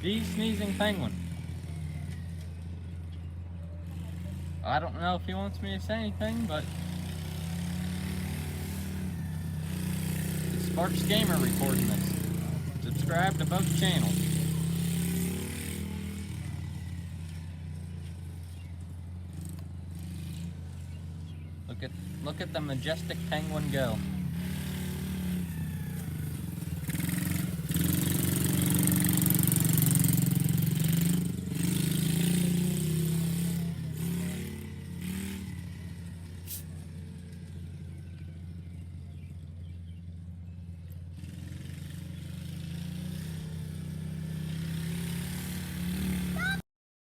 The Sneezing Penguin. I don't know if he wants me to say anything, but it's Sparks Gamer recording this. Subscribe to both channels. Look at the majestic penguin go.